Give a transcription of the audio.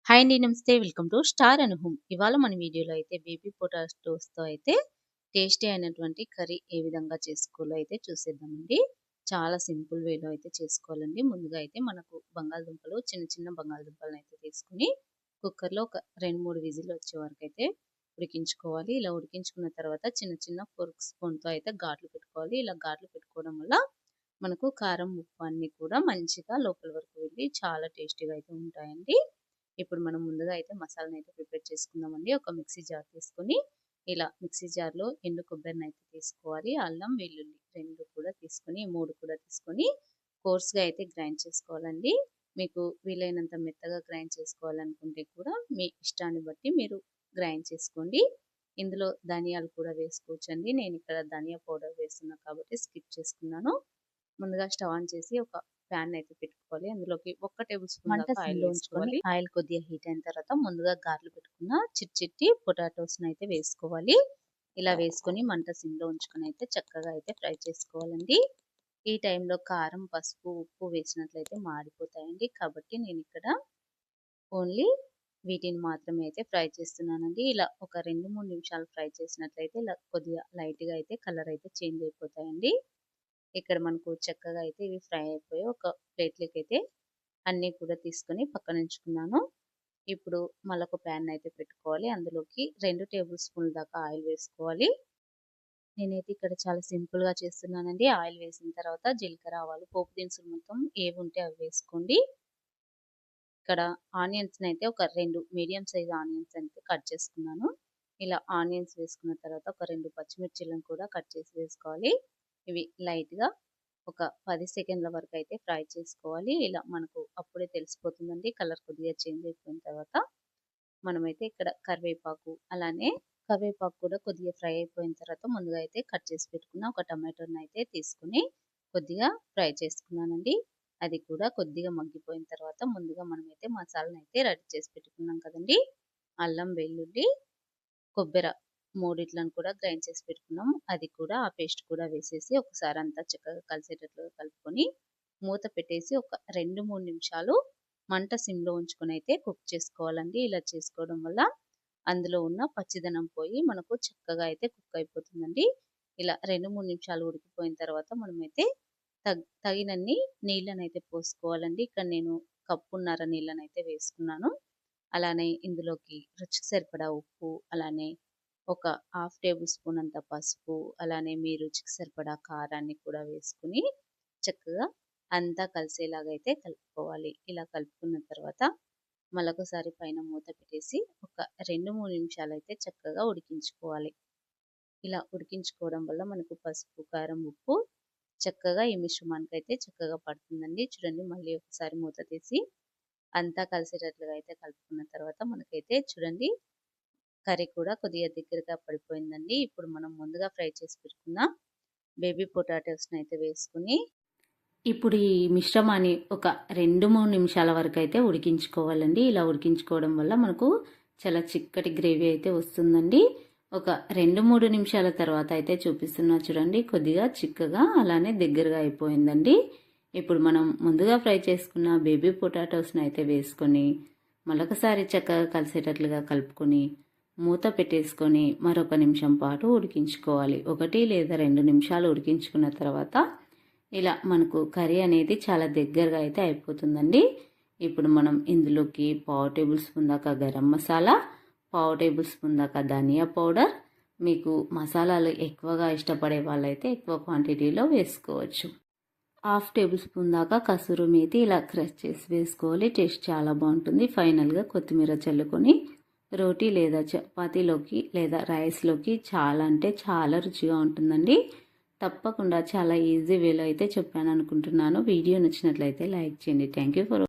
Hi అండి. నమస్తే. Welcome to star and home. ఇవాళ మన వీడియోలో అయితే బేబీ పొటాటోస్‌తో అయితే టేస్టీ అయినటువంటి కర్రీ ఏ విధంగా చేసుకోవాలో అయితే చూసేద్దామండి. చాలా సింపుల్ వేలో అయితే చేసుకోవాలండి. ముందుగా అయితే మనకు బంగాళదుంపలు చిన్న చిన్న బంగాళదుంపలను అయితే తీసుకొని కుక్కర్‌లో ఒక 2, 3 విజిల్లు వచ్చే వరకు అయితే ఉడికించుకోవాలి. ఇలా ఉడికించుకున్న తర్వాత చిన్న చిన్న ఫోర్క్ స్పూన్‌తో అయితే ఘాట్లు పెట్టుకోవాలి. ఇలా ఘాట్లు పెట్టుకోవడం వల్ల మనకు కారం, ఉప్పు అన్నీ కూడా మంచిగా లోపల వరకు వెళ్ళి చాలా టేస్టీగా అయితే ఉంటాయండి. ఇప్పుడు మనం ముందుగా అయితే మసాలాని అయితే ప్రిపేర్ చేసుకుందామండి. ఒక మిక్సీ జార్ తీసుకొని ఇలా మిక్సీ జార్లో ఎండు కొబ్బరిని అయితే తీసుకోవాలి. అల్లం, వెల్లుల్లి 2 కూడా తీసుకొని 3 కూడా తీసుకొని కోర్స్‌గా అయితే గ్రైండ్ చేసుకోవాలండి. మీకు వీలైనంత మెత్తగా గ్రైండ్ చేసుకోవాలనుకుంటే కూడా మీ ఇష్టాన్ని బట్టి మీరు గ్రైండ్ చేసుకోండి. ఇందులో ధనియాలు కూడా వేసుకోవచ్చండి. నేను ఇక్కడ ధనియా పౌడర్ వేస్తున్నా కాబట్టి స్కిప్ చేసుకున్నాను. ముందుగా స్టవ్ ఆన్ చేసి ఒక ప్యాన్ అయితే పెట్టుకోవాలి. అందులోకి 1 టేబుల్ స్పూన్ మంట దాకా ఆయిల్ సిమ్‌లో వేసుకోవాలి. ఉంచుకొని ఆయిల్ కొద్దిగా హీట్ అయిన తర్వాత ముందుగా గార్లు పెట్టుకున్న చిట్టి పొటాటోస్‌ని అయితే వేసుకోవాలి. ఇలా వేసుకొని మంట సిమ్‌లో ఉంచుకొని అయితే చక్కగా అయితే ఫ్రై చేసుకోవాలండి. ఈ టైంలో కారం, పసుపు, ఉప్పు వేసినట్లయితే మాడిపోతాయండి. కాబట్టి నేను ఇక్కడ ఓన్లీ వీటిని మాత్రమే అయితే ఫ్రై చేస్తున్నానండి. ఇలా ఒక 2, 3 నిమిషాలు ఫ్రై చేసినట్లయితే ఇలా కొద్దిగా లైట్‌గా అయితే కలర్ అయితే చేంజ్ అయిపోతాయండి. ఇక్కడ మనకు చక్కగా అయితే ఇవి ఫ్రై అయిపోయి ఒక ప్లేట్‌లోకి అయితే అన్నీ కూడా తీసుకొని పక్కన ఉంచుకున్నాను. ఇప్పుడు మళ్ళొక ప్యాన్ అయితే పెట్టుకోవాలి. అందులోకి 2 టేబుల్ స్పూన్ల దాకా ఆయిల్ వేసుకోవాలి. నేనైతే ఇక్కడ చాలా సింపుల్‌గా చేస్తున్నానండి. ఆయిల్ వేసిన తర్వాత జీలకర్ర, ఆవాలు, పోపు దినుసులు మొత్తం ఏవుంటే అవి వేసుకోండి. ఇక్కడ ఆనియన్స్‌నైతే ఒక 2 మీడియం సైజ్ ఆనియన్స్ అయితే కట్ చేసుకున్నాను. ఇలా ఆనియన్స్ వేసుకున్న తర్వాత ఒక 2 పచ్చిమిర్చిలను కూడా కట్ చేసి వేసుకోవాలి. ఇవి లైట్‌గా ఒక 10 సెకండ్ల వరకు అయితే ఫ్రై చేసుకోవాలి. ఇలా మనకు అప్పుడే తెలిసిపోతుందండి. కలర్ కొద్దిగా చేంజ్ అయిపోయిన తర్వాత మనమైతే ఇక్కడ కరివేపాకు అలానే కరివేపాకు కూడా కొద్దిగా ఫ్రై అయిపోయిన తర్వాత ముందుగా అయితే కట్ చేసి పెట్టుకున్న ఒక టమాటోని అయితే తీసుకొని కొద్దిగా ఫ్రై చేసుకున్నానండి. అది కూడా కొద్దిగా మగ్గిపోయిన తర్వాత ముందుగా మనమైతే మసాలాని అయితే రెడీ చేసి పెట్టుకున్నాం కదండీ. అల్లం, వెల్లుల్లి, కొబ్బెర మూడిట్లను కూడా గ్రైండ్ చేసి పెట్టుకున్నాం. అది కూడా ఆ పేస్ట్ కూడా వేసేసి ఒకసారి అంతా చక్కగా కలిసేటట్లుగా కలుపుకొని మూత పెట్టేసి ఒక 2, 3 నిమిషాలు మంట సిమ్‌లో ఉంచుకొని అయితే కుక్ చేసుకోవాలండి. ఇలా చేసుకోవడం వల్ల అందులో ఉన్న పచ్చిదనం పోయి మనకు చక్కగా అయితే కుక్ అయిపోతుందండి. ఇలా 2, 3 నిమిషాలు ఉడికిపోయిన తర్వాత మనమైతే తగినన్ని నీళ్ళనైతే పోసుకోవాలండి. ఇక్కడ నేను కప్పున్నర నీళ్ళనైతే వేసుకున్నాను. అలానే ఇందులోకి రుచికి సరిపడా ఉప్పు, అలానే ఒక హాఫ్ టేబుల్ స్పూన్ అంత పసుపు, అలానే మీ రుచికి సరిపడా కారాన్ని కూడా వేసుకొని చక్కగా అంతా కలిసేలాగా అయితే కలుపుకోవాలి. ఇలా కలుపుకున్న తర్వాత మళ్ళొకసారి పైన మూత పెట్టేసి ఒక 2, 3 నిమిషాలైతే చక్కగా ఉడికించుకోవాలి. ఇలా ఉడికించుకోవడం వల్ల మనకు పసుపు, కారం, ఉప్పు చక్కగా ఈ మిశ్రమానికైతే చక్కగా పడుతుందండి. చూడండి మళ్ళీ ఒకసారి మూత తీసి అంతా కలిసేటట్లుగా అయితే కలుపుకున్న తర్వాత మనకైతే చూడండి కర్రీ కూడా కొద్దిగా దగ్గరగా పడిపోయిందండి. ఇప్పుడు మనం ముందుగా ఫ్రై చేసి పెట్టుకున్న బేబీ పొటాటోస్‌ని అయితే వేసుకొని ఇప్పుడు ఈ మిశ్రమాన్ని ఒక 2, 3 నిమిషాల వరకు అయితే ఉడికించుకోవాలండి. ఇలా ఉడికించుకోవడం వల్ల మనకు చాలా చిక్కటి గ్రేవీ అయితే వస్తుందండి. ఒక 2, 3 నిమిషాల తర్వాత అయితే చూపిస్తున్నా చూడండి కొద్దిగా చిక్కగా అలానే దగ్గరగా అయిపోయిందండి. ఇప్పుడు మనం ముందుగా ఫ్రై చేసుకున్న బేబీ పొటాటోస్ని అయితే వేసుకొని మరొకసారి చక్కగా కలిసేటట్లుగా కలుపుకొని మూత పెట్టేసుకొని మరొక నిమిషం పాటు ఉడికించుకోవాలి. 1 లేదా 2 నిమిషాలు ఉడికించుకున్న తర్వాత ఇలా మనకు కర్రీ అనేది చాలా దగ్గరగా అయితే అయిపోతుందండి. ఇప్పుడు మనం ఇందులోకి 1/2 టేబుల్ స్పూన్ దాకా గరం మసాలా, 1/2 టేబుల్ స్పూన్ దాకా ధనియా పౌడర్, మీకు మసాలాలు ఎక్కువగా ఇష్టపడే వాళ్ళైతే ఎక్కువ క్వాంటిటీలో వేసుకోవచ్చు. 1/2 టేబుల్ స్పూన్ దాకా కసూరి మేతి ఇలా క్రష్ చేసి వేసుకోవాలి. టేస్ట్ చాలా బాగుంటుంది. ఫైనల్గా కొత్తిమీర చల్లుకొని రోటీ లేదా చపాతీలోకి లేదా రైస్లోకి చాలా అంటే చాలా రుచిగా ఉంటుందండి. తప్పకుండా చాలా ఈజీ వేలో అయితే చెప్పాను అనుకుంటున్నాను. వీడియో నచ్చినట్లయితే లైక్ చేయండి. Thank you for